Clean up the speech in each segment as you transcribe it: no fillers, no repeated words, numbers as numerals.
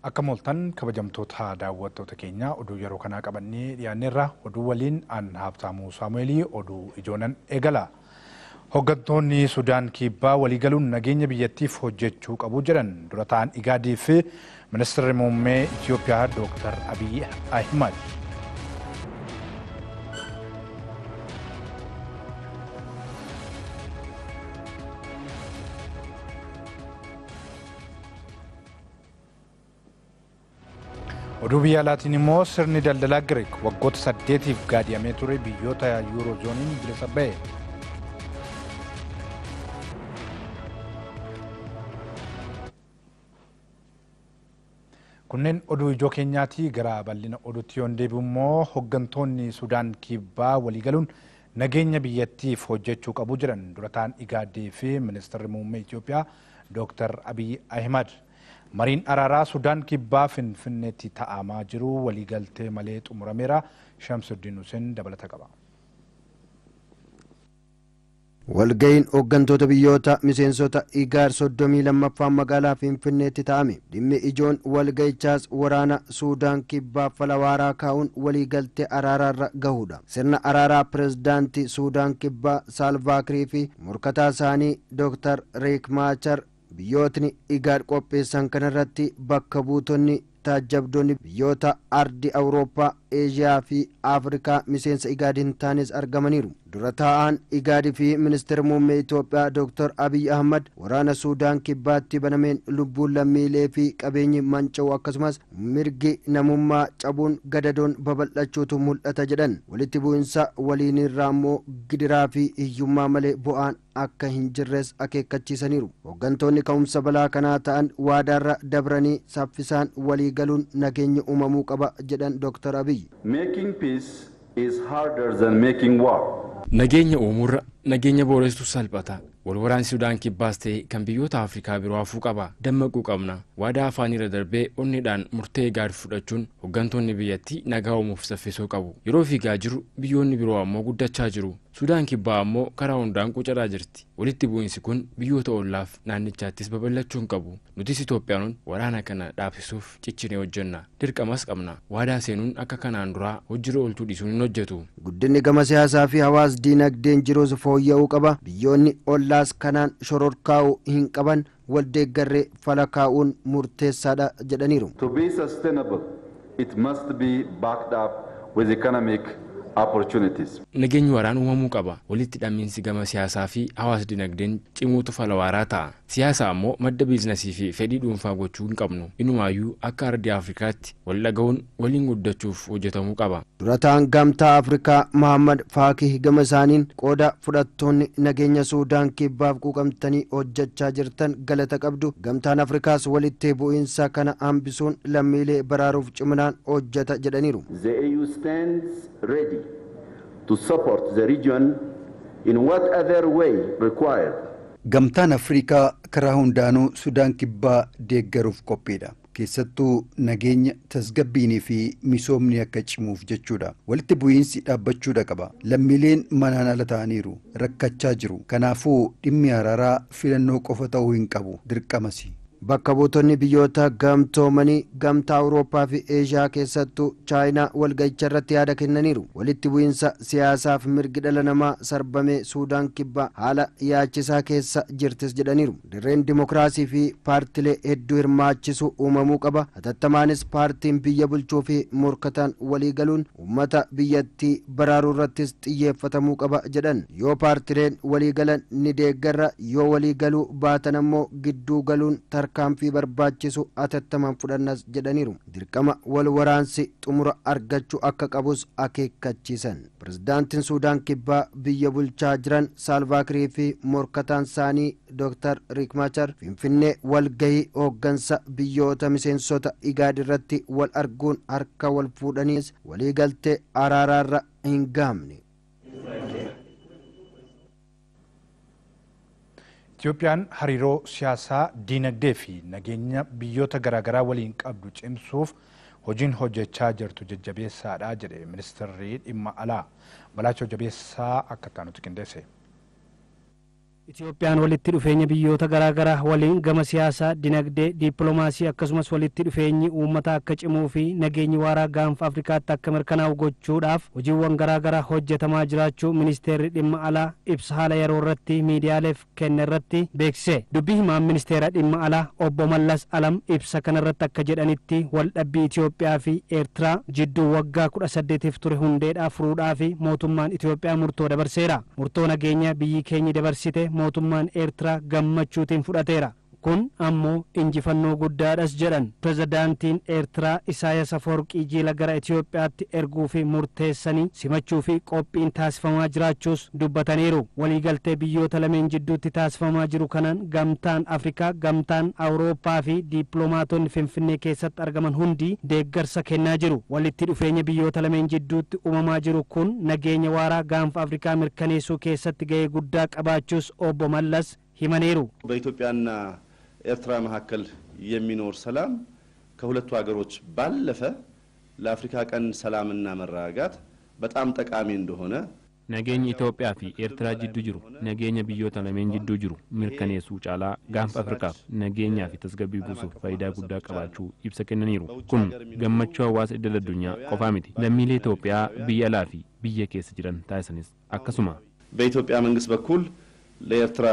Akka mooltan kabajamtoota daawwattoota keenya oduu yeroo kanaa qabannee dhiyaanneerra oduu waliin aan Haabtaamuu Saamu'eelii oduu ijoonan eegala. Hooggantoonni Sudaan Kibbaa waliigaluun nageenya biyyattiif hojjechuu qabu jedhan dura ta'an Igaadii fi Ministeerri Muummee Itoophiyaa Dr. Abiy Ahimad. Oduu biyya alaatiin immoo sirni daldalaa Giriik waggoota 8f gaadiyamee ture biyyoota Yuurozooniin bilisa ba'e. Kunneen oduu ijoo keenyaati. Gara bal'ina oduutti yoon deebi'u immoo hooggantoonni Sudaan Kibbaa waliigaluun nageenya biyyattiif hojjechuu qabu jedhan dura ta'an Igaadii fi Ministeerri Muummee Itoophiyaa Dr. Abiy Ahimad. Mariin araaraa Sudaan Kibbaa Finfinneetti ta'amaa jiru waliigaltee malee xumurameera. Shamsuddin Hussein dabalata qaba. Walga'iin hooggantoota biyyoota miseensota Igaad 32ffaan magaalaa Finfinneetti ta'ame. Dhimmi ijoon walga'ichaas waraana Sudaan Kibbaa falawaaraa kaa'uun waliigaltee araaraarra gahuudha. Sirna araaraa pirezidaantii Sudaan Kibbaa Saalvaa Kiir fi morkataa isaanii Dr. Riek Maachar biyyootni Igaad qopheessan kanarratti bakka buutonni taajabdoonni biyyoota ardi Awurooppaa, Eeshiyaa fi Afrikaa miseensa Igaad hin taanes argamaniiru. Dura taa'aan Igaadii fi Ministeera Muummee Itoophiyaa Dr. Abiy Ahmad waraana Sudaan Kibbaatti banameen lubbuun lammiilee fi qabeenyi manca'u akkasumas mirgi namummaa cabuun gadadoon babal'achuutu mul'ata jedhan. Walitti bu'insa waliinirraa immoo gidiraa fi hiyyummaa malee bu'aan akka hin jirres akeekkachiisaniiru. Hooggantoonni ka'umsa balaa kanaa ta'an waadaarra dabranii saffisaan waliigaluun nageenya uumamuu qaba jedhan Dr. Abiy. Making peace is harder than making war. Nageenya uumurra nageenya booreessu salphata. Walwaraansi Sudaan Kibbaas ta'e kan biyyoota Afrikaa biroo hafuu qaba. Dammaquu qabna. Waadaa afaanirra darbee onneedhaan murtee gaarii fudhachuun hooggantoonni biyyattii nagaa uumuuf saffisoo qabu. Yeroo fiigaa jiru biyyoonni biroo ammoo guddachaa jiru. Sudaan Kibbaa ammoo karaa hundaan qucaraa jirti. Walitti bu'iinsi kun biyyoota ollaaf naannichaattis babal'achuu hin qabu. Nutis Itoophiyaanoon waraana kana dhaabsisuuf ciccinee hojjenna. Dirqamas qabna. Waadaa seenuun akka kanaan duraa hojiirra oolchuu dhiisuun hin hojjetu. Guddinni gama siyaasaa fi hawaas diinagdeen jiruus fooyya'uu qaba. Biyyoonni ollaas kanaan shororkaa'uu hin qaban waldeeggarree fala kaa'uun murteessaadha jedhaniiru. To be sustainable, it must be backed up with economic opportunities. Nageenyi waraan uumamuu qaba. Walitti hidhamiinsi gama siyaasaa fi hawaas dinagdeen cimuutu falawaaraa ta'a. Siyaasa ammoo madda biizinasii fi fedhii dhuunfaa gochuu hin qabnu. Inumaayyuu akka ardii Afrikaatti wal dhaga'uun waliin guddachuuf hojjetamuu qaba. Dura ta'aan gamtaa Afrikaa Mohammad Faakih gama isaaniin qooda fudhattoonni nageenya Sudaan Kibbaaf quuqamtanii hojjechaa jirtan galata qabdu. Gamtaan Afrikaas walitti bu'iinsa kana hambisuun lammiilee baraaruuf ciminaan hojjeta jedhaniiru. The EU stands ready to support the region in what other way required. Gamtaan Afrikaa karaa hundaanuu Sudaan Kibbaa deeggaruuf qophiidha. Keessattuu nageenya tasgabbiinii fi misoomni akka cimuuf jechuudha. Walitti bu'iinsi dhaabbachuudha qaba. Lammiileen manaan ala ta'aniiru, rakkachaa jiru. Kanaafuu dhimmi araaraa filannoo qofa ta'uu hin qabu. Dirqamasi. Bakka buutonni biyyoota gamtoomanii gamtaa Awurooppaa fi Eeshiyaa keessattuu Chaayinaa walga'icha irratti yaada kennaniiru. Walitti bu'iinsa siyaasaaf mirgi dhala namaa sarbamee Sudaan Kibbaa haala yaachisaa keessa jirtis jedhaniiru. Dirreen dimokiraasii fi paartilee hedduu hirmaachisu uumamuu qaba. Hatattamaanis paartiin biyya bulchuu fi morkataan waliigaluun uummata biyyattii baraaruu irrattis xiyyeeffatamuu qaba jedhan. Yoo paartileen waliigalan ni deeggarra, yoo waliigaluu baatan ammoo gidduu galuun tarkaanfii barbaachisu atattamaan fudhannas jedhaniiru. Dirqama wal waraansi xumura argachuu akka qabus akeekkachiisan. Pirezidaantiin Sudaan Kibbaa biyya bulchaa jiran Saalvaa Kiir fi morkataan isaanii Dr. Riek Maachar Finfinnee walgahii hooggansa biyyoota miseensota Igaad irratti wal arguun harka wal fuudhaniis waliigaltee araaraarra hin gahamne. Itoophiyaan hariiroo siyaasaa, diinagdee fi nageenya biyyoota garaagaraa waliin qabdu cimsuuf hojiin hojjechaa jirtu jajjabeessaadha jedhe Ministeerri dhimma alaa Balaachoo Jabeessaa akka taanutti qindeesse. Itoophiyaan walitti dhufeenya biyyoota garaagaraa waliin gama siyaasaa, dinagdee, dippiloomaasii akkasumas walitti dhufeenyi uummata akka cimuu fi nageenyi waaraa gaanfa Afrikaatti akka mirkanaa'u gochuudhaaf hojiiwwan garaagaraa hojjetamaa jiraachuu ministeerri dhimma alaa ibsa haala yeroo irratti miidiyaaleef kenne irratti beeksise. Dubbii himaan ministeera dhimma alaa obbo Mallas Alam ibsa kanarratti akka jedhanitti waldhabbii Itoophiyaa fi Eertiraa jidduu waggaa 18f ture hundeedhaa furuudhaa fi mootummaan Itoophiyaa murtoo dabarseera. Murtoo nageenya biyyi keenya dabarsite mootummaan Eertiraa gammachuutiin fudhateera. Kun ammoo injifannoo guddaadhas jedhan. Pirezidaantiin Eertiraa Isaayyaas Afwerqii jiila gara Itoophiyaatti erguu fi murteessanii simachuu fi qophiin taasifamaa jiraachuus dubbataniiru. Waliigaltee biyyoota lameen jidduutti taasifamaa jiru kanaan gamtaan Afrikaa, gamtaan Awurooppaa fi dippiloomaatonni Finfinnee keessatti argaman hundi deeggarsa kennaa jiru. Walitti dhufeenya biyyoota lameen jidduutti uumamaa jiru kun nageenya waaraa gaanfa Afrikaa mirkaneessuu keessatti gahee guddaa qabaachuus obbo Mallas himaniiru. በኢትዮጵያና ኤርትራ መካከል የሚኖር ሰላም ከሁለቱ ሀገሮች ባለፈ ለአፍሪካ ቀንድ ሰላምና መረጋጋት በጣም ጠቃሚ እንደሆነ nageenya Itoophiyaa fi Eertiraa jidduu jiru nageenya biyyoota lameen jidduu jiru mirkaneessuu caalaa gaanfa Afrikaaf nageenyaa fi tasgabbii buusuuf faayidaa guddaa qabaachuu ibsa kennaniiru. Kun gammachuu hawaasa idil addunyaa qofaa miti. Lammiilee Itoophiyaa biyya alaa fi biyya keessa jiran taasisanis akkasuma. በኢትዮጵያ መንግስት በኩል ለኤርትራ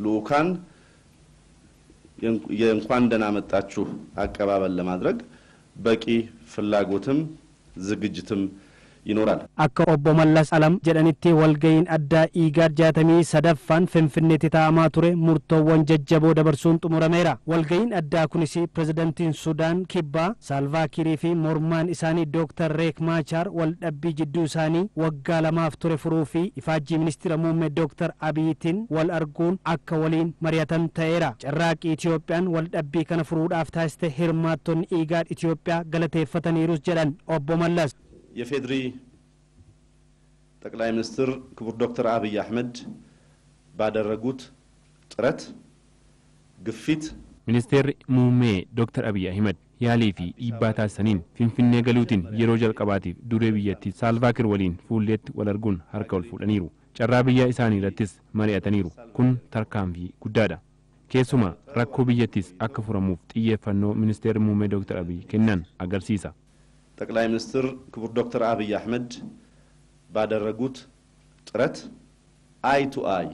ልኡካን የእንኳን ደህና መጣችሁ አቀባበል ለማድረግ በቂ ፍላጎትም ዝግጅትም ይኖራል። akka obbo Mallas Alam jedhanitti walga'iin addaa IGAD 63ffaan Finfinneetti taa'amaa ture murtoowwan jajjaboo dabarsuun xumurameera. Walga'iin addaa kunis pirezidaantiin Sudaan Kibbaa Saalvaa Kiirii fi mormaan isaanii Dr. Riek Machar waldhabbii jidduu isaanii waggaa 2 ture furuu fi ifaajjii ministeera muummee Dr. Abiyyiin wal arguun akka waliin mari'atan ta'eera. Carraaqii Itoophiyaan waldhabbii kana furuudhaaf taasiste hirmaattonni IGAD Itoophiyaa galateeffataniirus jedhan obbo Mallas. የፌድሪ ጠቅላይ ሚኒስትር ክቡር ዶክተር አብይ አህመድ ባደረጉት ጥረት ግፊት Ministeerri muummee Dr. Abiy Ahmed yaalii fi dhiibbaa taasisaniin Finfinnee galuutiin yeroo jalqabaatiif duree biyyattii Saalvaa Kiir waliin fuulleetti wal arguun harka wal fuudhaniiru. Carraa biyya isaanii irrattis mari'ataniiru. Kun tarkaanfii guddaadha. Keessumaa rakkoo biyyattiis akka furamuuf xiyyeeffannoo ministeerri muummee Dr. Abiy kennan agarsiisa. ጠቅላይ ሚኒስትር ክቡር ዶክተር አብይ አህመድ ባደረጉት ጥረት አይ ቱ አይ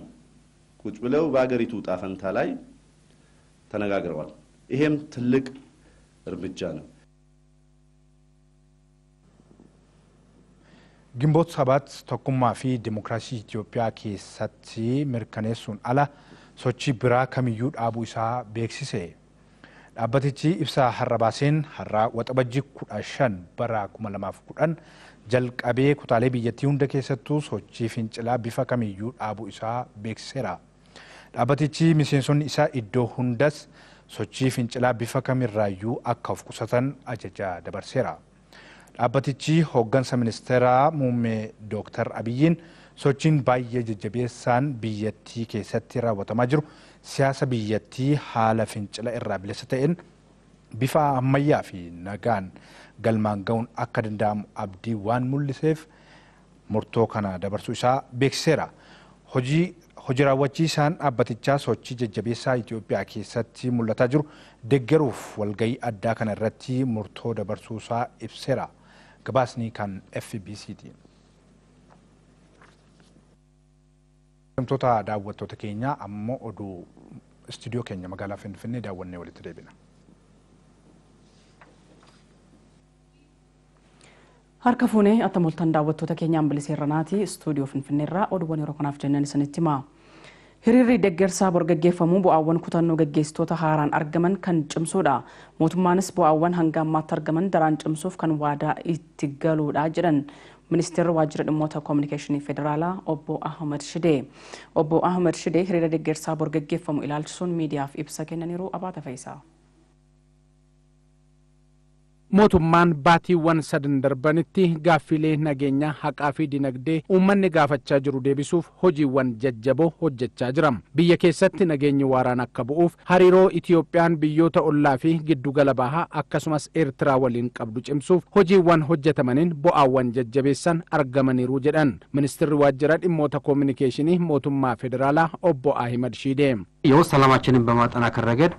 ቁጭ ብለው በአገሪቱ ጣፈንታ ላይ ተነጋግረዋል። ይሄም ትልቅ እርምጃ ነው። ግንቦት 7 tokkummaa fi dimokiraasii Itoophiyaa keessatti mirkaneessuun ala sochii biraa kamiyyuu dhaabuu isaa beeksise. Dhaabbatichi ibsa har'a baaseen har'a waxabajjii 15 bara 2010 jalqabee kutaalee biyyattii hunda keessattuu sochii fincilaa bifa kamiyyuu dhaabuu isaa beeksiseera. Dhaabbatichi miseensonni isaa iddoo hundas sochii fincilaa bifa kamirraayyuu akka of qusatan ajaja dabarseera. Dhaabbatichi hooggansa ministeera muummee Dr. Abiyyiin sochiin baay'ee jajjabeessaan biyyattii keessatti raawwatamaa jiru siyaasa biyyattii haala fincila irraa bilisa ta'een bifa ammayyaa fi nagaan galmaan ga'uun akka danda'amu abdii waan mul'iseef murtoo kana dabarsuu isaa beeksiseera. Hojii raawwachiisaan dhaabbatichaa sochii jajjabeessaa Itoophiyaa keessatti mul'ataa jiru deeggaruuf walga'ii addaa kana irratti murtoo dabarsuu isaa ibseera. Gabaasni kan FBC'ti. Wantoota daawwattoota keenya ammoo oduu istuudiyoo keenya magaalaa Finfinnee daawwannee walitti deebina. Harka fuunee attamoltan daawwattoota keenyaan biliseerranaati istuudiyoo Finfinneerraa oduuwwan yeroo kanaaf jennan isinitti himaa. Hiriirri deeggarsaa bor gaggeeffamuu bu'aawwan kutannoo gaggeessitoota haaraan argaman kan cimsuudha. Mootummaanis bu'aawwan hanga ammaatti argaman daraan cimsuuf kan waadaa itti galuudha jedhan Ministeerri Waajjira Dhimmoota Kominikeeshinii Federaalaa Obbo Ahmed Shidee. Obbo Ahmed Shidee hiriira deeggarsaa bor gaggeeffamu ilaalchisuun miidiyaaf ibsa kennaniiru. Abaata Faayisaa. mootummaan baatiiwwan sadan darbanitti gaaffilee nageenya haqaa fi dinagdee uummanni gaafachaa jiru deebisuuf hojiiwwan jajjaboo hojjechaa jira. Biyya keessatti nageenyi waaraan akka bu'uuf hariiroo Itiyoophiyaan biyyoota ollaa fi giddugala bahaa akkasumas Eertiraa waliin qabdu cimsuuf hojiiwwan hojjetamaniin bu'aawwan jajjabeessan argamaniiru jedhan ministeerri waajjira dhimmoota koominikeeshinii mootummaa federaalaa obbo Ahimad Shiidee. የሰላማችንን በማጠናከር ረገድ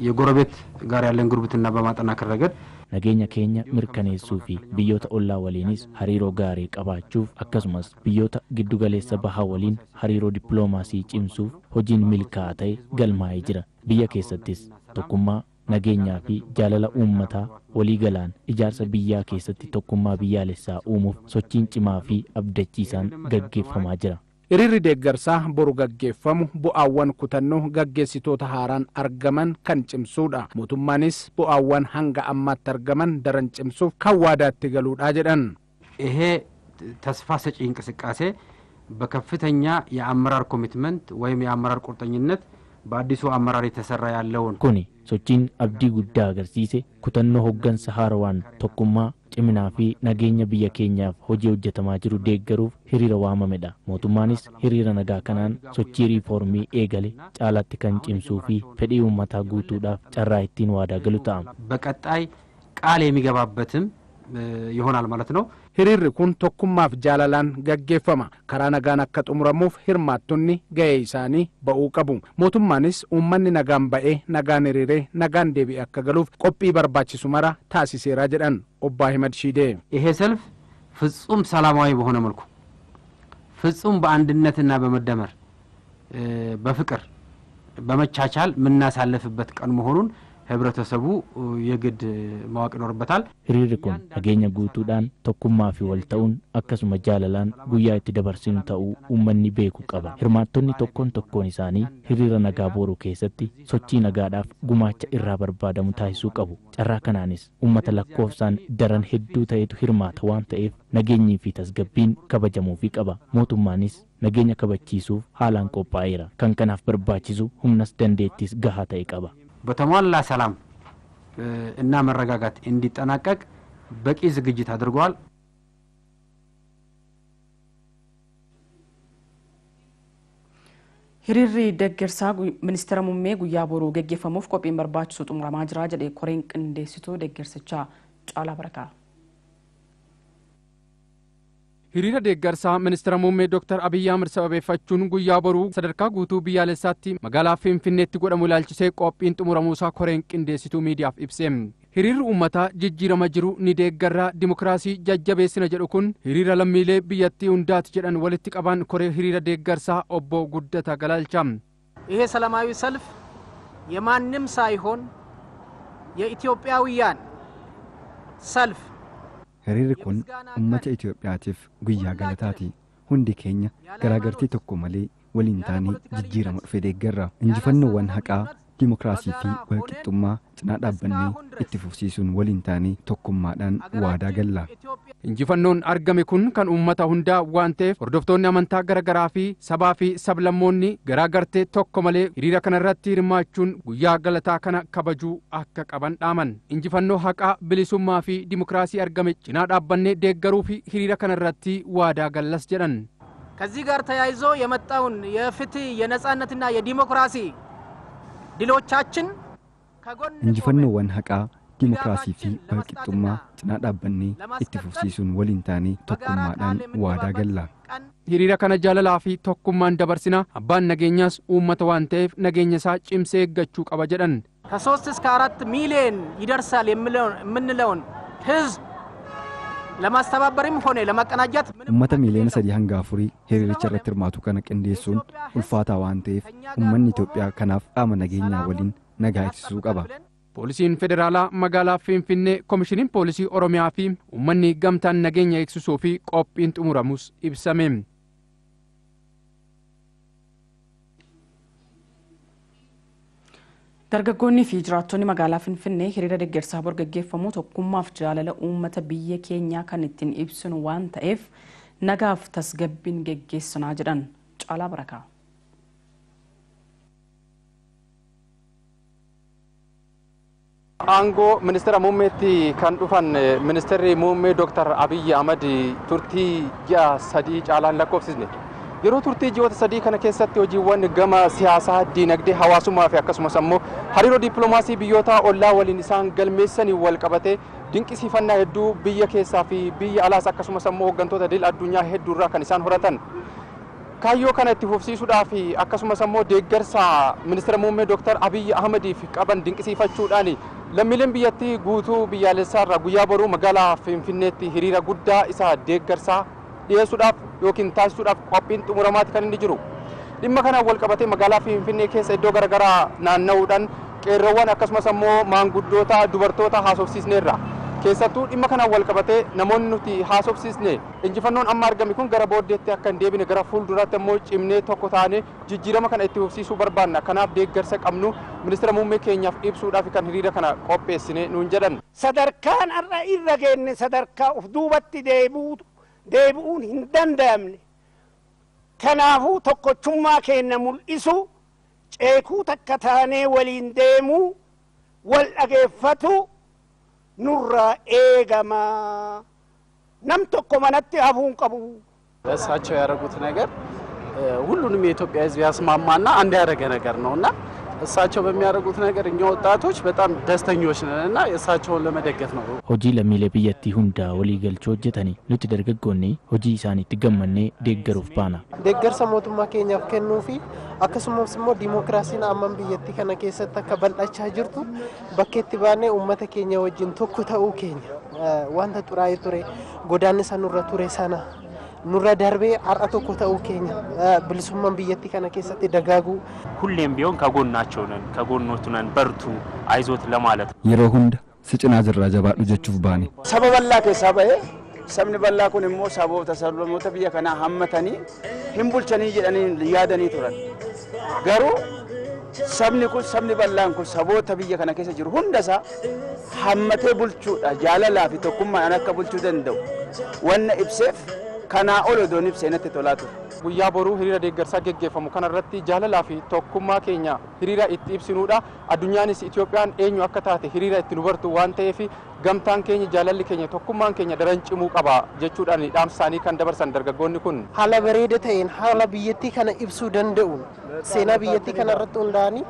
የጎረቤት ጋር ያለን ጉርብትና በማጠናከር ረገድ nageenya keenya mirkaneessuu fi biyyoota ollaa waliinis hariiroo gaarii qabaachuuf akkasumas biyyoota giddugaleessa bahaa waliin hariiroo dippiloomaasii cimsuuf hojiin milkaa'aa ta'e galmaa'ee jira. Biyya keessattis tokkummaa nageenyaa fi jaalala uummataa waliigalaan ijaarsa biyyaa keessatti tokkummaa biyyaalessaa uumuuf sochiin cimaa fi abdachiisaan gaggeeffamaa jira. Hiriirri deeggarsaa boru gaggeeffamu bu'aawwan kutannoo gaggeessitoota haaraan argaman kan cimsuudha. Mootummaanis bu'aawwan hanga ammaatti argaman daran cimsuuf kan waadaatti galuudha jedhan. ይሄ ተስፋ ሰጪ እንቅስቃሴ በከፍተኛ የአመራር ኮሚትመንት ወይም የአመራር ቁርጠኝነት በአዲሱ አመራር የተሰራ ያለውን kuni sochiin abdii guddaa agarsiise kutannoo hoggansa haarawaan tokkummaa ciminaa fi nageenya biyya keenyaaf hojii hojjetamaa jiru deeggaruuf hiriira waamamedha. Mootummaanis hiriira nagaa kanaan sochii riifoormii eegale caalaatti kan cimsuu fi fedhii uummataa guutuudhaaf carraa ittiin waadaa galu ta'a. በቀጣይ ቃል የሚገባበትም ይሆናል ማለት ነው። Hiriirri kun tokkummaaf jaalalaan gaggeeffama. Karaa nagaan akka xumuramuuf hirmaattonni ga'ee isaanii ba'uu qabu. Mootummaanis uummanni nagaan ba'ee nagaan hiriiree nagaan deebi'ee akka galuuf qophii barbaachisu mara taasiseera jedhan obbo Ahimad Shiidee. ይሄ ሰልፍ ፍጹም ሰላማዊ በሆነ መልኩ ፍጹም በአንድነትና በመደመር በፍቅር በመቻቻል ምናሳለፍበት ቀን መሆኑን ህብረተሰቡ የግድ ማወቅ ይኖርበታል። hiriirri kun nageenya guutuudhaan tokkummaa fi wal ta'uun akkasuma jaalalaan guyyaa itti dabarsinu ta'uu uummanni beekuu qaba. Hirmaattonni tokkoon isaanii hiriira nagaa booruu keessatti sochii nagaadhaaf gumaacha irraa barbaadamu taasisuu qabu. Carraa kanaanis uummata lakkoofsaan daran hedduu ta'etu hirmaata waan ta'eef nageenyii fi tasgabbiin kabajamuufii qaba. Mootummaanis nageenya kabachiisuuf haalaan qophaa'eera. Kan kanaaf barbaachisu humnas dandeettis gahaa ta'e qaba. በተሟላ ሰላም እና መረጋጋት እንዲጠናቀቅ በቂ ዝግጅት አድርጓል። hiriirri deeggarsaa ministeera muummee guyyaa boruu gaggeeffamuuf qophiin barbaachisu xumuramaa jira jedhe koreen qindeessituu deeggarsichaa Caalaa Barakaa. Hiriira deeggarsaa ministeera muummee Dr. Abiy Ahmed sababeeffachuun guyyaa boruu sadarkaa guutuu biyyaalessaatti magaalaa Finfinneetti godhamu ilaalchisee qophiin xumuramuusaa koreen qindeessituu miidiyaaf ibse. Hiriirri uummataa jijjiirama jiru ni deeggarraa dimokiraasii jajjabeessina jedhu kun hiriira lammiilee biyyattii hundaati jedhan walitti qaban koree hiriira deeggarsaa obbo Guddata Galalcha. ይሄ ሰላማዊ ሰልፍ የማንም ሳይሆን የኢትዮጵያውያን ሰልፍ hiriirri kun ummata Itoophiyaatiif guyyaa galataati. Hundi keenya garaagartii tokko malee waliin taanee jijjiirama dhufe deeggarra. Injifannoowwan haqaa dimokiraasii fi walqixxummaa cinaa dhaabbannee itti fufsiisuun waliin taanee tokkummaadhaan waadaa galla. Injifannoon argame kun kan uummata hundaa waan ta'eef hordoftoonni amantaa garaagaraa fi sabaa fi sablammoonni garaagartee tokko malee hiriira kanarratti hirmaachuun guyyaa galataa kana kabajuu akka qaban dhaaman. Injifannoo haqaa bilisummaa fi dimokiraasii argame cinaa dhaabbannee deeggaruu fi hiriira kanarratti waadaa gallas jedhan. ከዚህ ጋር ተያይዞ የመጣውን የፍትህ የነጻነትና የዲሞክራሲ ድሎቻችን injifannoowwan haqaa dimokiraasii fi walqixxummaa cinaa dhaabbannee itti fufsiisuun waliin taanee tokkummaadhaan waadaa galla. Hiriira kana jaalalaa fi tokkummaan dabarsina. Abbaan nageenyaas uummata waan ta'eef nageenya isaa cimsee eeggachuu qaba jedhan. ከ3 እስከ 4 ሚሊዮን ይደርሳል የምንለውን ህዝብ ለማስተባበርም ሆነ ለማቀናጀት ummata miiliyoona 3 hanga 4 hiriiricha irratti hirmaatu kana qindeessuun ulfaataa waan ta'eef uummanni Itoophiyaa kanaaf qaama nageenyaa waliin nagaa eegsisuu qaba. Poolisiin federaalaa magaalaa Finfinnee, komishiniin poolisii Oromiyaa fi uummanni gamtaan nageenya eegsisuu fi qophiin xumuramus ibsame. Dargaggoonni fi jiraattonni magaalaa Finfinnee hiriira deeggarsaa bor gaggeeffamu tokkummaaf jaalala uummata biyya keenyaa kan ittiin ibsinu waan ta'eef nagaaf tasgabbiin gaggeessinaa jedhan Caalaa Barakaa. Aangoo ministeera muummeetti kan dhufan ministeerri muummee Dr. Abiy Ahmed turtii ji'a 3 caalaan lakkoofsisne. Yeroo turtii ji'oota 3 kana keessatti hojiiwwan gama siyaasaa, diinagdee, hawaasummaa fi akkasumas ammoo hariiroo dippiloomaasii biyyoota ollaa waliin isaan galmeessanii wal qabatee dinqisiifannaa hedduu biyya keessaa fi biyya alaas akkasumas ammoo hooggantoota idil addunyaa hedduurraa kan isaan horatan. Kaayyoo kana itti fufsiisuudhaaf akkasumas ammoo deeggarsa ministeera muummee Dr. Abiy Ahmediif qaban dinqisiifachuudhaan lammiileen biyyattii guutuu biyyaalessaarraa guyyaa boruu magaalaa Finfinneetti hiriira guddaa isa deeggarsaa dhiyeessuudhaaf yookiin taasisuudhaaf qophiin xumuramaati kan inni jiru. Dhimma kanaan wal qabatee magaalaa Finfinnee keessa iddoo garaagaraa naanna'uudhaan qeerroowwan akkasumas ammoo maanguddoota dubartoota haasofsiisneerra. Keessattuu dhimma kanaan wal qabatee namoonni nuti haasofsiisne injifannoon amma argame kun gara booddeetti akka hin deebine gara fuulduraatti ammoo cimnee tokko taane jijjiirama kana itti fufsiisuu barbaanna. Kanaaf deeggarsa qabnu ministeera muummee keenyaaf ibsuudhaaf kan hiriira kana qopheessine nuun jedhan. Sadarkaan har'a irra geenne sadarkaa of duubatti deebi'uun hin danda'amne. Kanaafuu tokkochummaa keenya mul'isu ceekuu takka taanee waliin deemuu wal dhageeffatu nurraa eegama. Nam tokko manatti hafuun qabu. እሳቸው ያደረጉት ነገር ሁሉንም የኢትዮጵያ ሕዝብ ያስማማና አንድ ያደረገ ነገር ነውና እሳቸው በሚያደርጉት ነገር እኛ ወጣቶች በጣም ደስተኞች ነንና እሳቸውን ለመደገፍ ነው። hojii lammiilee biyyattii hundaa walii galchoo hojjetanii nuti dargaggoonni hojii isaaniitti gammannee deeggaruuf baana. Deeggarsa mootummaa keenyaaf kennuu fi akkasumas immoo diimokiraasiin amman biyyattii kana keessatti akka bal'achaa jirtu bakkeetti baanee uummata keenya wajjin tokko ta'uu keenya wanta xuraa'ee ture godaannisa nurra ture sana nurra darbee har'a tokko ta'uu keenya bilisummaan biyyattii kana keessatti dagaagu ሁሌም ቢሆን ከጎናቸው ነን ከጎኖቱ ነን በርቱ አይዞት ለማለት yeroo hunda si cinaa jirraa jabaadhu jechuuf baane. Saba bal'aa keessaa bahee sabni bal'aa kun immoo saboota sablamoota biyya kanaa hammatanii hin bulchanii jedhanii yaadanii turan. Garuu sabni bal'aan kun saboota biyya kana keessa jiru hundasaa hammatee bulchuudha jaalalaa fi tokkummaan akka bulchuu danda'u wanna ibseef kanaa ol odoon ibsee natti tolaa ture. Guyyaa boruu hiriira deeggarsaa geggeeffamu kanarratti jaalalaa fi tokkummaa keenya hiriira itti ibsinuudha. Addunyaanis Itoophiyaan eenyu akka taate hiriira itti nu bartu waan ta'eef gamtaan keenya jaalalli keenya tokkummaan keenya daran cimuu qaba jechuudhaan dhaamsa isaanii kan dabarsan dargaggoonni kun. Haala bareeda ta'een haala biyyattii kana ibsuu danda'uun seenaa biyyattii kana irratti hundaa'anii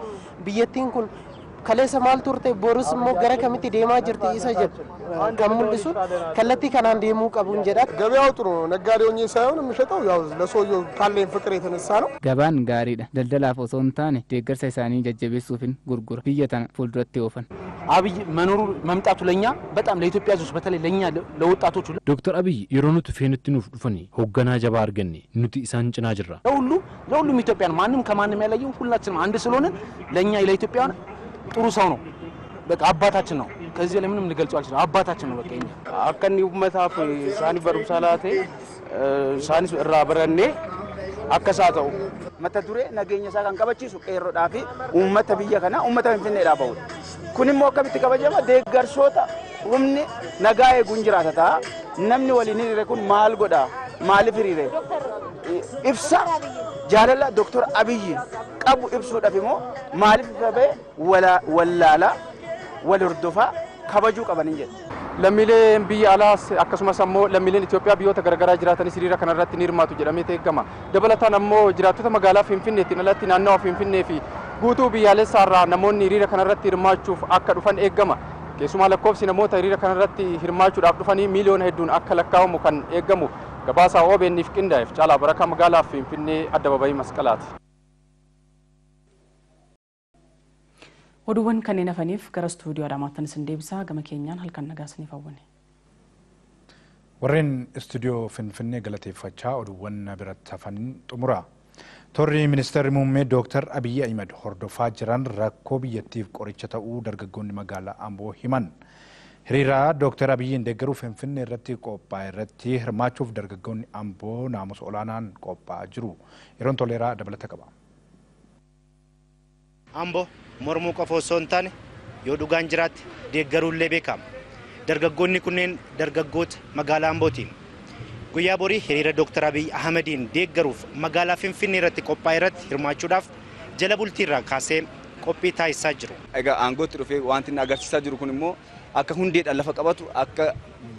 biyyattiin kun kaleessa maal turte borus immoo gara kamitti deemaa jirti isa jedhu kan mul'isu kallattii kanaan deemuu qabuun jedha. ገበያው ጥሩ ነው። ነጋዴው ሆኜ ሳይሆን የምሸጠው ያው ለሰውየው ካለኝ ፍቅር የተነሳ ነው። ገባን ጋሪidha daldalaaf osoo hin taane deeggarsa isaanii jajjabeessuufin gurgura biyya tana fuulduratti oofan. አብይ መኖሩ መምጣቱ ለኛ በጣም ለኢትዮጵያ ሕዝብ በተለይ ለኛ ለወጣቶቹ ዶክተር አብይ የሮኑት ፌንት ኑፍ ዱፈኒ ሆገና ጀባ አርገኒ ኑቲ ኢሳን ጭና ጅራ ለሁሉም ኢትዮጵያን ማንም ከማንም ያለየው ሁላችንም አንድ ስለሆነን ለኛ ለኢትዮጵያውያን ጥሩ ሰው ነው። በቃ አባታችን ነው። ከዚህ ላይ ምንም ልገልጸው አልችልም። አባታችን ነው። በቃ እኛ አከኒ ኡመታፍ ሳኒ በሩሳላቴ ሳኒ ራበረኔ አከሳተው መተዱሬ ነገኛ ሳካን ቀበቺሱ ቀሮዳፊ ኡመተ ብየ ከና ኡመተ ፍንፍኔ ዳባው ኩኒሞ ከብት ከበጀማ ደገርሶታ ሁምኒ ነጋዬ ጉንጅራታ ነምኒ ወሊኒ ረኩን ማል ጎዳ ማል ፍሪሬ ኢብሳ jaalala Dr. Abiy qabu ibsuudhaaf immoo maaliif fabee wallaala wal hordofaa kabajuu qabanii jedhu. Lammiileen biyya alaas akkasumas ammoo lammiileen Itoophiyaa biyyoota garaagaraa jiraatanis hiriira kanarratti ni hirmaatu jedhamee eegama. Dabalataan ammoo jiraattota magaalaa Finfinneetiin alatti naannawaa Finfinnee fi guutuu biyyaalessaarraa namoonni hiriira kanarratti hirmaachuuf akka dhufan eegama. Keessumaa lakkoofsi namoota hiriira kanarratti hirmaachuudhaaf dhufanii miiliyoona hedduun akka lakkaa'amu kan eegamu. Gabaasaa OBN'if qindaa'eef caalaa barakaa magaalaa Finfinnee Addabaabayii Masqalaati. Oduuwwan kanneen hafaniif gara istuudiyoo Adaamaatti isin deebisaa gama keenyaan halkan nagaa isiniif hawwanne. Warreen istuudiyoo Finfinnee galateeffachaa oduuwwan biratti hafan xumura. Torri ministeerri muummee Dr. Abiy Ahmed hordofaa jiran rakkoo biyyattiif qoricha ta'uu dargaggoonni magaalaa Amboo himan. Hiriira Dr. Abiyyiin deeggaruu Finfinnee irratti qophaa'e irratti hirmaachuuf dargaggoonni Amboo naamusa olaanaan qophaa'aa jiru. Yeroon toleeraa dabalata qaba. Amboo mormuu qofa osoo hin taane yoo dhugaan jiraatti deeggaruullee beekama. Dargaggoonni kunneen dargaggoota magaalaa Ambootiin. Guyyaa borii hiriira Dr. Abiy Ahmediin deeggaruuf magaalaa Finfinnee irratti qophaa'e irratti hirmaachuudhaaf jala bultiirraa kaasee qophii taasisaa jiru. Egaa aangootti dhufee wanti inni agarsiisaa jiru kun immoo akka hundeedhaan lafa qabatu akka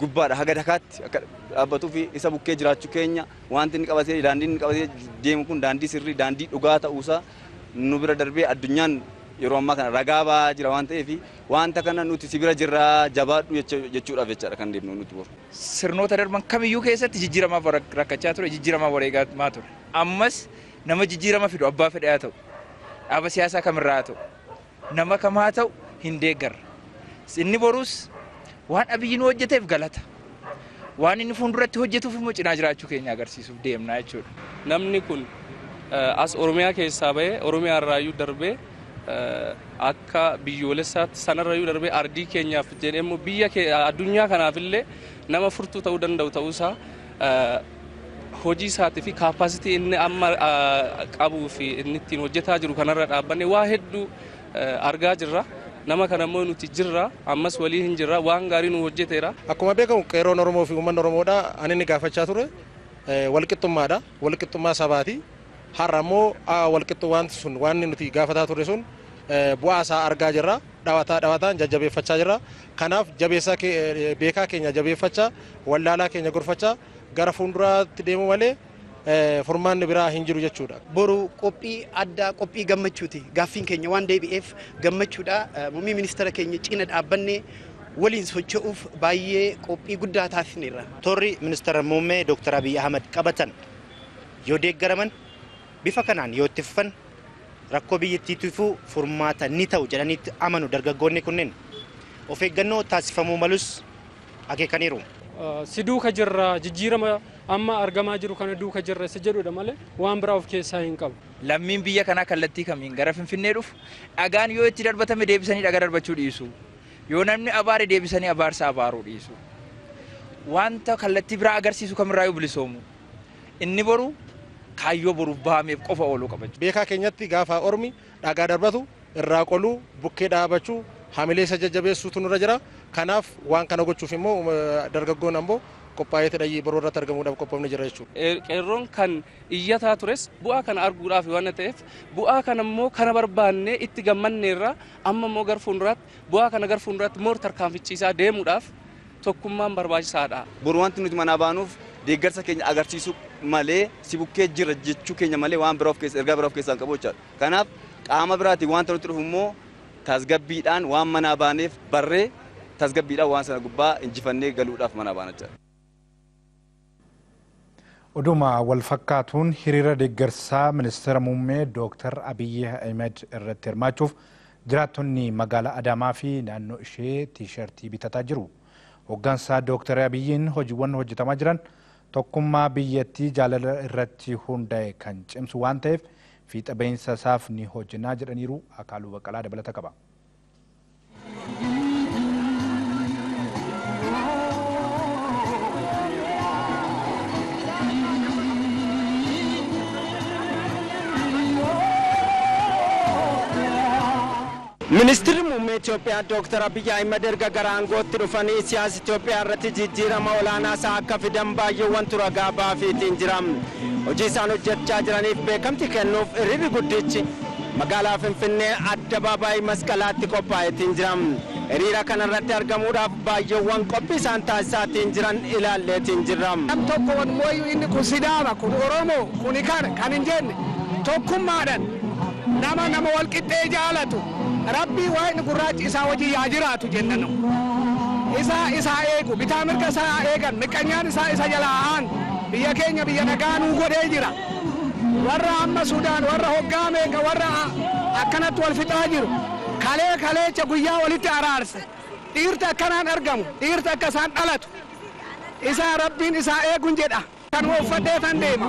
gubbaadha haga dakaatti akka dhaabbatuu fi isa bukkee jiraachuu keenya wanti inni qabatee daandii inni qabatee deemu kun daandii sirrii daandii dhugaa ta'uusaa nu bira darbee addunyaan yeroo ammaa kana ragaa ba'aa jira waan ta'eef wanta kana nuti si bira jirraa jabaadhu jechuudhaaf jechaadha kan deemnu nuti boru. Sirnoota darban kamiyyuu keessatti jijjiiramaaf rakkachaa ture jijjiiramaaf wareegamaa ture. Ammas nama jijjiirama fidu abbaa fedhe haa ta'u dhaaba siyaasaa kamirraa haa ta'u nama kam haa ta'u hin deeggarra. Inni borus waan Abiyyiin hojjeteef galata. Waan inni fuulduratti hojjetuuf immoo cinaa jiraachuu keenya agarsiisuuf deemna jechuudha. Namni kun as Oromiyaa keessaa bahee Oromiyaa irraayyuu darbee akka biyyoolessaatti sanarrayyuu darbee ardii keenyaaf jedhee immoo biyya addunyaa kanaafillee nama furtuu ta'uu danda'u ta'uusaa hojii isaatii fi kaappaasitii inni amma qabuu fi inni ittiin hojjetaa jiru kanarra dhaabbanne waa hedduu argaa jirra. Nama kana immoo nuti jirra ammas walii hin jirra waan gaarii nu hojjeteera. Akkuma beekamu qeerroon Oromoo fi uummanni Oromoodha ani inni gaafachaa ture walqixxummaadha walqixxummaa sabaati. Har'a immoo walqixxummaan sun waan nuti gaafataa turre sun bu'aa isaa argaa jirra dhawataan jajjabeeffachaa jirra. Kanaaf jabeessaa beekaa keenya jabeeffachaa wallaalaa keenya gorfachaa gara fuulduraatti deemu malee furmaanni biraa hin jiru jechuudha. Boru qophii addaa qophii gammachuuti. Gaaffiin keenya waan deebi'eef gammachuudha. Muummee ministeera keenya cina dhaabbannee waliin socho'uuf baay'ee qophii guddaa taasisneerra. Toorri ministeera muummee Dr. Abiy Ahmed qabatan yoo deeggaraman bifa kanaan yoo itti fufan rakkoo biyyattiitiifuu furmaata ni ta'u jedhaniitti amanu dargaggoonni kunneen of eeggannoo taasifamuu malus akeekaniiru. Si duuka jirra jijjiirama amma argamaa jiru kana duuka jirra isa jedhudha malee waan biraa of keessaa hin qabu. Lammiin biyya kanaa kallattii kamiin gara Finfinnee dhufu dhagaan yoo itti darbatame deebisanii dhagaa darbachuu dhiisu. Yoo namni abaare deebisanii abaarsa abaaruu dhiisu. Wanta kallattii biraa agarsiisu kamirraa yoo bilisoomu. Inni boru kaayyoo boruuf bahameef qofa ooluu qaba. Beekaa keenyatti gaafa Ormi dhagaa darbatu irraa qoluu bukkee dhaabachuu hamilee isa jajjabeessuutu nurra jira. Kanaaf waan kana gochuuf immoo dargaggoon ammoo qophaa'eeti dhayyii boroo irratti argamuudhaaf qophoofne jira jechuudha. Qeerroon kan iyyataa tures bu'aa kana arguudhaaf waan ta'eef bu'aa kana immoo kana barbaannee itti gammanneerra amma immoo gar fuulduraatti bu'aa kana gar fuulduraatti immoo tarkaanfichiisaa deemuudhaaf tokkummaan barbaachisaadha. Boru wanti nuti manaa baanuuf deeggarsa keenya agarsiisuu malee si bukkee jira jechuu keenya malee waan biraa of keessa ergaa biraa of keessaa hin qabu jechaadha. Kanaaf qaama biraatiin wanta nuti dhufu immoo tasgabbiidhaan waan manaa baaneef barree tasgabbiidhaan waan sana gubbaa injifannee galuudhaaf manaa baana jechaadha. Oduma wal fakkaatuun hiriira deeggarsaa ministeera muummee Dr. Abiy Ahmed irratti hirmaachuuf jiraattonni magaalaa Adaamaa fi naannoo ishee tiishartii bitataa jiru. Hoggansaa Dr. Abiyyiin hojiiwwan hojjetamaa jiran tokkummaa biyyattii jaalala irratti hundaa'e kan cimsu waan ta'eef fiixa bahiinsa isaaf ni hojjennaa jedhaniiru. Akaaluu Baqqalaa dabalata qaba. Ministeerri muummee Itoophiyaa Dr. Abiy Ahmed erga gara aangootti dhufanii siyaasa Itoophiyaa irratti jijjiirama olaanaa isaa akka fidan baay'eewwan ragaa baafiitiin jira. Hojii isaan hojjechaa jiraniif beekamtii kennuuf hiriirri guddichi magaalaa Finfinnee addabaabaayii masqalaatti qophaa'eetiin jira. Hiriira kanarratti argamuudhaaf baay'eewwan qophii isaan taasisaatiin jiran ilaalleetiin jirra. Nam tokko mooyyuu inni kun Sidaama kun Oromoo kun kan hin jenne tokkummaadhaan nama wal qixxee jaalatu. Rabbii waan gurraachi isaa wajjin yaa jiraatu jennaan. Isaa eegu bitaa mirga isaa eegan miqanyaan isa jalaan biyya keenya biyya nagaanuu godhee jira. Warra amma Sudaan warra hoggaa meeqa warra akkanatti wal fixaa jiru. Kaleecha guyyaa walitti araarse. Dhiirta akkanaan argamu dhiirta akka isaan dhalatu. Isaa rabbiin isaa eegun jedha. Kan uffadhee tan deema.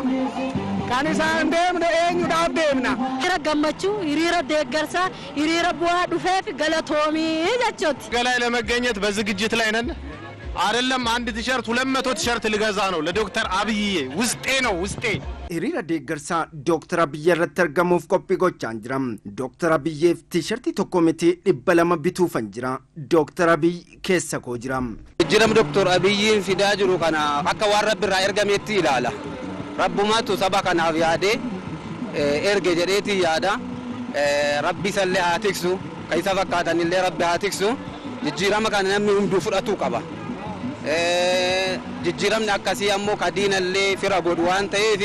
Kan isaan deemne eenyudhaaf deemna. Hiriira gammachuu, hiriira deeggarsaa, hiriira bu'aa dhufeef galatoomii jechuuti. ገላይ ለመገኘት በዝግጅት ላይ ነን። አይደለም አንድ ቲሸርት 200 ቲሸርት ልገዛ ነው ለዶክተር አብይዬ ውስጤ ነው ውስጤ። hiriira deeggarsaa Dr. Abiy irratti argamuuf qophii gochaan jira. Dr. Abiyyeef tiishartii tokko miti 200 bituufan jira. Dr. Abiy keessa koo jira. Jijjiirama Dr. Abiyyiin fidaa jiru kana akka waan rabbi irraa ergameetti ilaala. Rabbumaatu saba kanaaf yaadee erge jedheetii yaada. rabbi sallee haa tiksu kan isa fakkaatan illee rabbi haa tiksu jijjiirama kana namni hunduu fudhatuu qaba. Jijjiiramni akkasii ammoo ka diinallee fira godhu waan ta'eef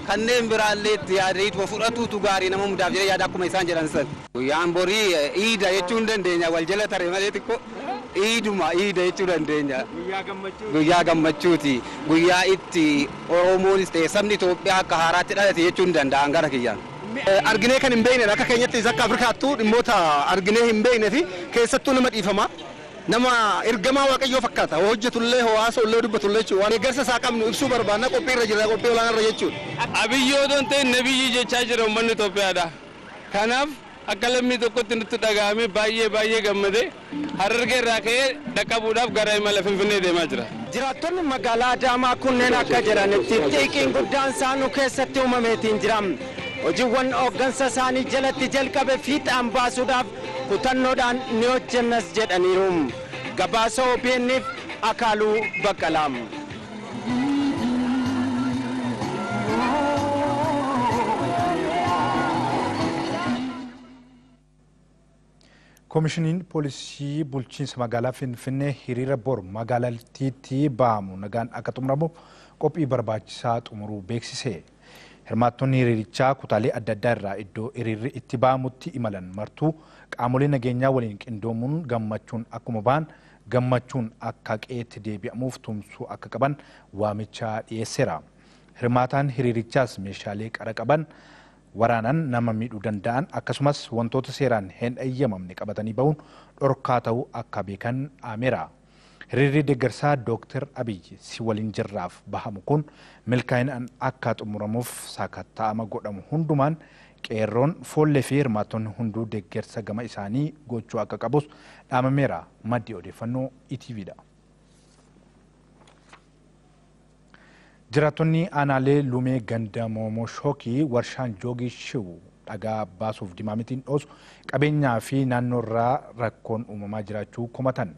kanneen biraallee itti yaadatu fudhatuutu gaarii nama hundaaf jedhee yaada akkuma isaan jedhan san. Guyyaan borii iida jechuu dandeenya wal jala tare malee xiqqoo iiduma iida jechuu dandeenya. Guyyaa gammachuuti. Guyyaa itti Oromoonis ta'e sabni Itoophiyaa akka haaraatti dhalate jechuu hin danda'an gara kiyyaan. Arginee kan hin beekne akka keenyatti akka Afrikaattuu dhimmoota arginee hin beekne fi keessattuu nama dhiifama. Nama ergamaa waaqayyoo fakkaata hojjetullee hawaasa illee dubbatullee jechuudha waan eeggarsa isaa qabnu ibsuu barbaanna qophii irra jira qophii olaanaa irra jechuudha. Abiyyoo don ta'e nabiyyi jechaa jira uummanni Itoophiyaadha. Kanaaf akka lammii tokkotti nutti dhaga'amee baay'ee gammadee Harargee irraa ka'ee dhaqqabuudhaaf gara imala Finfinnee deemaa jira. Jiraattonni magaalaa Adaamaa kunneen akka jedhanitti xiiqiin guddaan isaanii keessatti uumameetiin jira. Hojiiwwan hooggansa isaanii jalatti jalqabe fiixaan baasuudhaaf kutannoodhaan ni hojjennas jedhaniiru. Gabaasa OBN'if Akaaluu Baqqalaam. Koomishiniin poolisii bulchiinsa magaalaa Finfinnee hiriira bor magaalattiitti ba'amu nagaan akka xumuramuuf qophii barbaachisaa xumuruu beeksise. Hirmaattonni hiriirichaa kutaalee adda addaa irraa iddoo hiriirri itti ba'amutti imalan martuu qaamolee nageenyaa waliin qindoomuun gammachuun akkuma ba'an gammachuun akka qeetti deebi'amuuf tumsuu akka qaban waamicha dhiyeesseera. Hirmaataan hiriirichaas meeshaalee qara qaban waraanan nama miidhuu danda'an akkasumas wantoota seeraan hin eeyyamamne qabatanii ba'uun dhorkaa ta'uu akka beekan aameera. Hiriirri deeggarsaa Dr. Abiyyi si waliin jirraaf bahamu kun milkaa'inaan akka xumuramuuf sakatta'ama godhamu hundumaan qeerroon foollee fi hirmaattonni hunduu deeggarsa gama isaanii gochuu akka qabus dhaamameera. Maddi odeeffannoo ETVdha. Jiraattonni aanaalee Lumee ganda Moomoo Shookii warshaan joogii shiwu dhagaa baasuuf dimaamitiin dhoosu qabeenyaa fi naannoo irraa rakkoon uumamaa jiraachuu komatan.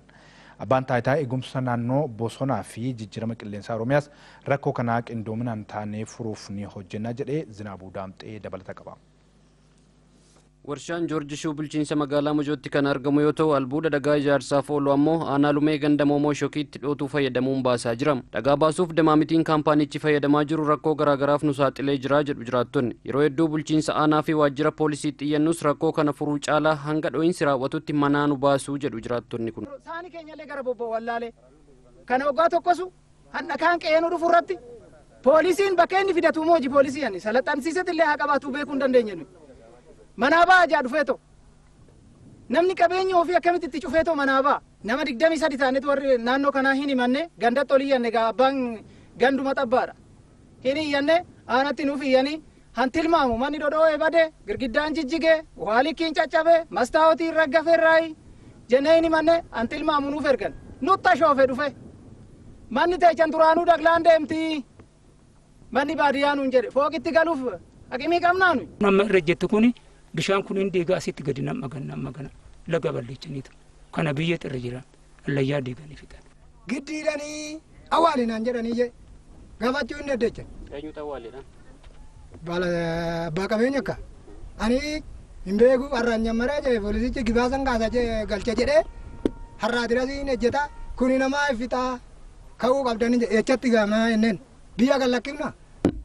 Abbaan taayitaa eegumsa naannoo bosonaa fi jijjiirama qilleensaa Oromiyaas rakkoo kanaa qindoominaan taanee furuuf ni hojjenna jedhee Zinaabuu Daamxee dabalata qaba. Warshaan Joorji Shuu bulchiinsa magaalaa Mojootti kan argamu yoo ta'u albuuda dhagaa ijaarsaaf oolu ammoo aanaa Lumee ganda Moomoo Shookiitti dhootuu fayyadamuun baasaa jira. Dhagaa baasuuf damaamitiin kaampaanichi fayyadamaa jiru rakkoo garaagaraaf nu saaxilee jira jedhu jiraattonni. Yeroo hedduu bulchiinsa aanaa fi waajjira poolisiitti iyyannus rakkoo kana furuu caalaa hanga dho'iinsi raawwatutti manaa nu baasuu jedhu jiraattonni kun. Saani keenyallee gara bobba'u wallaalee kana waggaa tokkosu hanna kaan qe'ee nu dhufu irratti poolisiin bakka inni fidatu mooji poolisii ani salaxansiisatillee haa qabaatu beekuu hin dandeenye nuyi. Manaa ba'aa jaa dhufeetoo namni qabeenya ofii akkamitti itti cufeetoo manaa ba'a nama 23 taanetu warri naannoo kanaa hin himanne gandatti ol iyyanne gaa abbaan ganduma xabbaadha hin iyyanne aanatti nuuf iyyanii hantilmaamu manni dhodhoo'ee bade girgiddaan jijjigee waalikkiin caccabe mastaawotiin raggafeerraayi jennee hin himanne hantilmaamu nuuf ergan nutta shoofe dhufe manni teechan duraanuu dhaglaan deemti manni baadiyyaa nuun jedhe fooqitti galuuf haqimii qabnaa nuyi. Nama irra jettu kuni bishaan kun hin deegaa asitti gadi nama gana laga balleechaniitu kana biyyatti irra jiran allayyaa deeganii fixan. Giddiidhanii awwaalinaan jedhanii jee gaafachuu hin deddeechan. Eenyutu awwaalidha? Abbaa qabeenya akka ani hin beeku har'aan nyammaree jee poolisichi gibaasan kaasa jee galche jedhee har'aa dirasiin ejjeta kuni namaa fixaa ka'uu qabdanii ejjatti gaamaa enneen biyya kan lakkifna.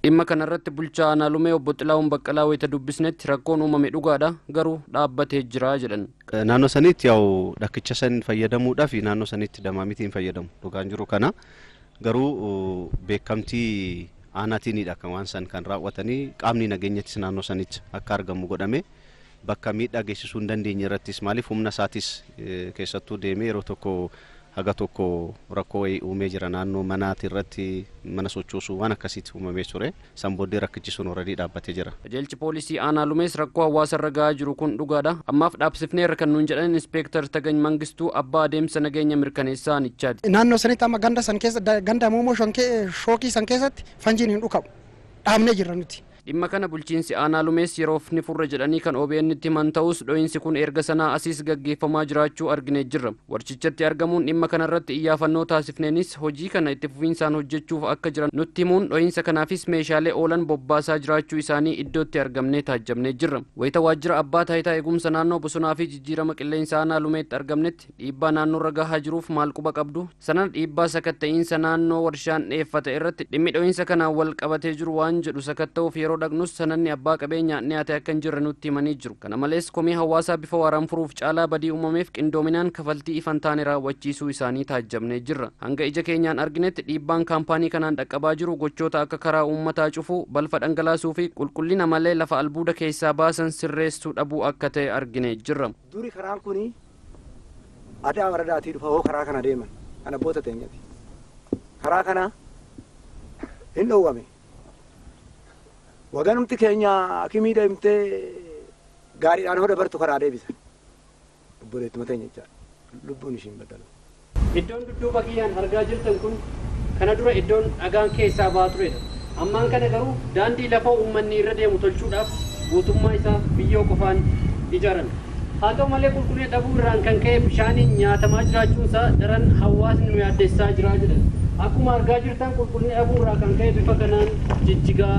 Dhimma kanarratti bulchaa aanaa Lumee obbo Xilaawun Baqqalaa wayita dubbisnetti rakkoon uumame dhugaadha garuu dhaabbatee jira jedhan. Naannoo sanitti yaa'u dhakkicha san fayyadamuudhaaf naannoo sanitti damaamitiin fayyadamu dhugaan jiru kana garuu beekamtii aanaatiinidha kan waan san kan raawwatanii qaamni nageenyattis naannoo sanitti akka argamu godhame bakka miidhaa geessisuu hin dandeenye irrattis maaliif humna isaatis keessattuu deemee yeroo tokko haga tokko rakkoo uumee jira naannoo manaati irratti mana sochoosuu waan akkasitti uumamee ture san booddee rakkichi sun already dhaabbatee jira. Qajeelchi poolisii aanaa Lumees rakkoo hawaasa irra gahaa jiru kun dhugaadha. Ammaaf dhaabsifneerra kan nuun jedhan Inspektar Tagany Mangistuu abbaa adeemsa nageenya mirkaneessaa nichaati. Naannoo sanitti amma ganda san keessa ganda Moomoo Shookii san keessatti fanjiin hin dhukamu dhaabnee jirra nuti. Dhimma kana bulchiinsi aanaa Lumees yeroof ni furra jedhanii kan OBN itti himan ta'us dho'insi kun erga sanaa asiis gaggeeffamaa jiraachuu arginee jirra. Warshichatti argamuun dhimma kanarratti iyyaafannoo taasifneenis hojii kana itti fufiinsaan hojjechuuf akka jiran nutti himuun dho'insa kanaafis meeshaalee oolan bobbaasaa jiraachuu isaanii iddootti argamnee taajjabnee jirra. Wayita waajjira abbaa taayitaa eegumsa naannoo bosonaa fi jijjiirama qilleensa aanaa Lumeetti argamnetti dhiibbaa naannoorra gahaa jiruuf maal quba qabdu? Sanaan dhiibbaa sakatta'insa naannoo warshaan dhiyeeffate irratti dhimmi dho'insa kanaan wal qabatee jiru waan jedhu sakatta'uuf yeroo dhaqnus sananni abbaa qabeenyaa dhiyaate akka hin jirre nutti himanii jiru. Kana malees komii hawaasaa bifa waaraan furuuf caalaa badii uumameef qindoominaan kafaltii ifan taane raawwachiisuu isaanii taajjabnee jirra. Hanga ija keenyaan arginetti dhiibbaan kaampaanii kanaan dhaqqabaa jiru gochoota akka karaa uummataa cufuu, balfa dhangalaasuu fi qulqullina malee lafa albuuda keessaa baasan sirreessuu dhabuu akka ta'e arginee jirra. Duri karaan kuni aadaa waradaatii dhufa karaa kana deeman kan abboota teenyati. Karaa kana hin dhoowwame. Waganumti keenya akimii deemtee gaariidhaan hoo dabartu karaa deebisan. Obboleettuma teenya jechaadha. Lubbuun ishiin baddalu. Iddoon dudduuba kiyyaan argaa jirtan kun kana dura iddoon dhagaan keessaa ba'aa turedha. Ammaan kana garuu daandii lafoo uummanni irra deemu tolchuudhaaf guutummaa isaa biyyoo qofaan ijaarame. Haa ta'u malee qulqullina dhabuu irraan kan ka'e bishaaniin nyaatamaa jiraachuun isaa daran hawaasni nu yaaddessaa jira jedhan. Akkuma argaa jirtan qulqullina dhabuu irraa kan ka'e bifa kanaan jijjigaa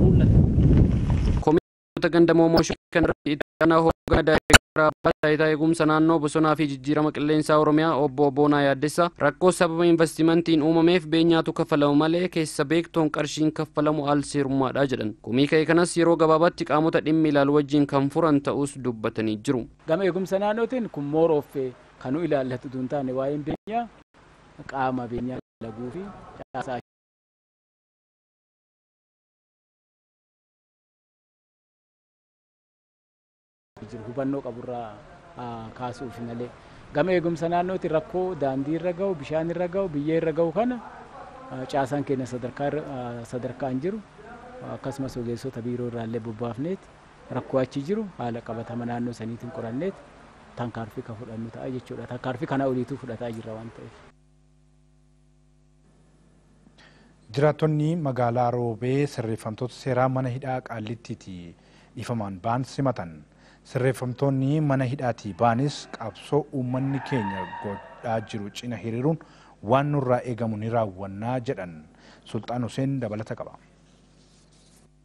mul'ata. Komiitii ganda moomoshii kanarratti itti aanaa hoogganaa daayireektaraa taayitaa eegumsa naannoo bosonaa fi jijjiirama qilleensaa Oromiyaa obbo Boonaa Yaaddessaa rakkoo sababa investimentiin uumameef beenyaatu kaffalamu malee keessa beektoon qarshiin kaffalamu al seerummaadha jedhan. Komii ka'e kanas yeroo gabaabaatti qaamota dhimmi ilaalu wajjin kan furan ta'us dubbatanii jiru. Gama eegumsa naannootiin kun mooroof kan nu ilaallatu tun taane waa'een beenyaa qaama beenyaa laguu fi caasaa hubannoo qaburraa kaasuuf malee gama eegumsa naannootiin rakkoo daandii irra gahu, bishaan irra gahu, biyyee irra gahu kana caasaan keenya sadarkaan jiru akkasumas ogeessota biiroo irraallee bobbaafneet rakkoo achi jiru haala qabatama naannoo saniitiin qoranneet tarkaanfii kan fudhannu ta'a jechuudha. Tarkaanfii kana oliituu fudhataa jirra waan ta'eef. Jiraattonni magaalaa Roobee sirreeffamtoota seeraa mana hidhaa Qaallittiitti dhiifamaan ba'an simatan. Sirreeffamtoonni mana hidhaatii ba'anis qabsoo uummanni keenya godhaa jiru cina hiriiruun waan nurraa eegamu ni raawwannaa jedhan. Sultaan Huseen dabalata qaba.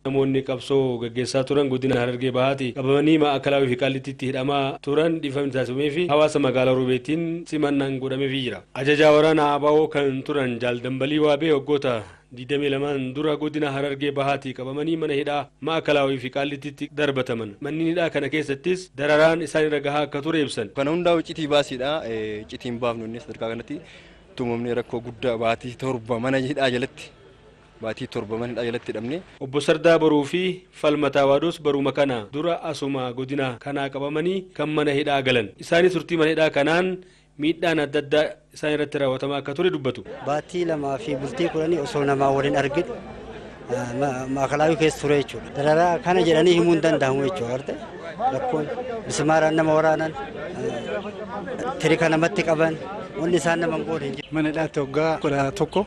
Namoonni qabsoo gaggeessaa turan godina Harargee Bahaatti qabamanii Maakalaawii fi Qaallittiitti hidhamaa turan dhiifamni taasifamee fi hawaasa magaalaa Roobeetiin simannaan godhameefii jira. Ajajaa waraanaa ABO kan turan Jaal Dambalii Waabee waggoota 22 dura godina Harargee Bahaatti qabamanii mana hidhaa Maakalaawii fi Qaallittiitti darbataman. Manni hidhaa kana keessattis dararaan isaan irra gahaa akka ture ibsan. Kana hundaa iccitii baasiidha. Iccitiin baafnu inni sadarkaa kanatti tumamni rakkoo guddaa baatii torba mana hidhaa jalatti baatii torba mana hidhaa jalatti hidhamne. Obbo Sardaa Baruu fi Falmataa Waadoos baruma kana dura asuma godina kanaa qabamanii kan mana hidhaa galan. Isaanis turtii mana hidhaa kanaan miidhaan adda addaa isaan irratti raawwatamaa akka ture dubbatu. Baatii lamaa fi bultii 10 osoo namaa waliin argin Maakalaawii keessa ture jechuudha. Dararaa kana jedhanii himuu hin danda'amu jechuudha. Rakkoon mismaaraan nama waraanan tirika namatti qaban wanni isaan nama hin goone. Mana hidhaatti waggaa 11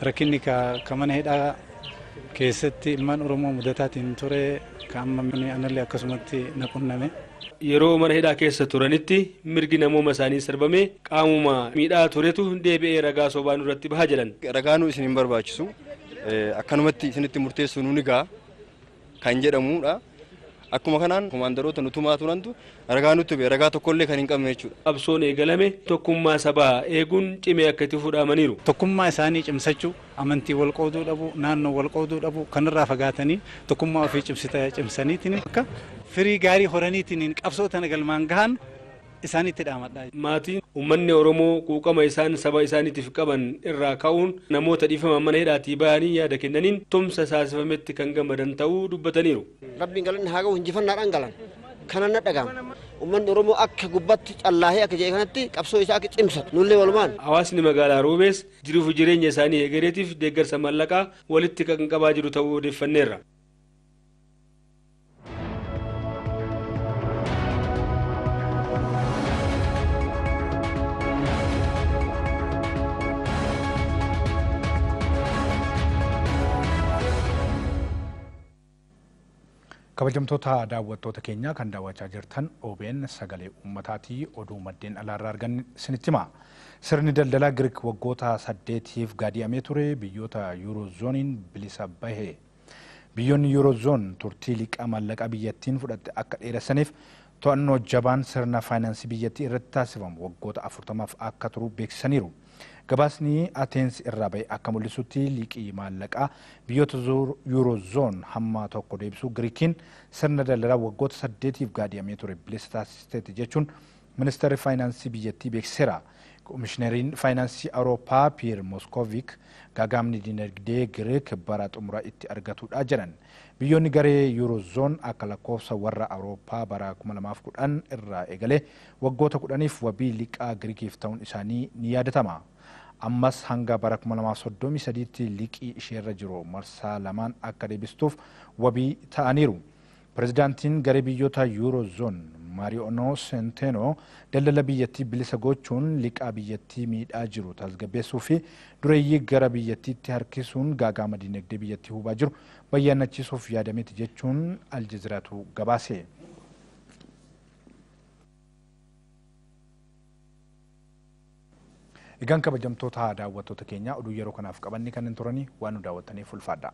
rakkinni ka mana hidhaa keessatti ilmaan Oromoo mudataatiin ture kan amma anallee akkasumatti na qunname. Yeroo mana hidhaa keessa turanitti mirgi namooma isaanii sarbame qaamuma miidhaa turetu deebi'ee ragaa sobaan irratti baha jedhan. Ragaanuu isin hin barbaachisu akkanumatti isinitti murteessu nu ni ga'a kan jedhamudha. Akkuma kanaan komaandaroota nutumaa turantu ragaa nutti bee ragaa tokkollee kan hin qabne jechuudha. Qabsoon eegalame tokkummaa sabaa eeguun cimee akka itti fudhamaniiru. Tokkummaa isaanii cimsachuu, amantii wal qooduu dhabu, naannoo wal qooduu dhabu kanarraa fagaatanii tokkummaa ofii cimsaniitiin akka firii gaarii horaniitiin qabsoo tana galmaan gahan isaanitti dhaamadha. Maatiin uummanni Oromoo quuqama isaan saba isaaniitiif qaban irraa ka'uun namoota dhiifaman mana hidhaatii bahanii yaada kennaniin tumsa taasifametti kan gammadan ta'uu dubbataniiru. Rabbiin galanni haa ga'u injifannaadhaan galan kana na dhagahama. Uummanni Oromoo akka gubbatti callaahee akka jedhe kanatti qabsoo isaa akka cimsatu nullee walumaan. Hawaasni magaalaa Roobees jiruuf jireenya isaanii egereetiif deeggarsa maallaqaa walitti kan qabaa jiru ta'uu odeeffanneerra. Kabajamtoota daawwattoota keenya kan daawwachaa jirtan OBN sagalee uummataati oduu maddeen alaarraa argan isinitti hima. Sirni daldalaa Giriik waggoota 8f gaadi'amee ture biyyoota Yuurozooniin bilisa bahe. Biyyoonni Yuurozoon turtii liqaa maallaqaa biyyattiin fudhatte akka dheeressaniif to'annoo jabaan sirna faayinaansii biyyattii irratti taasifamu waggoota 40f akka turu beeksisaniiru. Gabaasni Ateensi irraa bahe akka mul'isutti liqii maallaqaa biyyoota Yuurozoon hamma tokko deebisuu Giriikiin sirna daldalaa waggoota 8f gaadi'amee ture bilisa taasisteetti jechuun ministeerri faayinaansii biyyattii beeksiseera. Komishineriin faayinaansii Awurooppaa Piyeer Moskoovik gaagaamni dinagdee Giriik bara xumuraa itti argatudha jedhan. Biyyoonni garee Yuurozoon akka lakkoofsa warra Awurooppaa bara 2010 irraa eegalee waggoota 10f wabii liqaa Giriikiif ta'uun isaanii ni yaadatama. Ammas hanga bara 2033tti liqii isheerra jiru marsaa lamaan akka deebistuuf wabii ta'aniiru. Pirezidaantiin garee biyyoota Yuurozoon Maariyoonoo Senteenoo daldala biyyattii bilisa gochuun liqaa biyyattii miidhaa jiru tasgabbeessuu fi dureeyyii gara biyyattiitti harkisuun gaagaama dinagdee biyyattii hubaa jiru bayyanachiisuuf yaadameeti jechuun Aljazeeraatu gabaase. Egaan kabajamtoota daawwattoota keenya oduu yeroo kanaaf qabanni kanneen turanii waan nu daawwattaniif ulfaadha.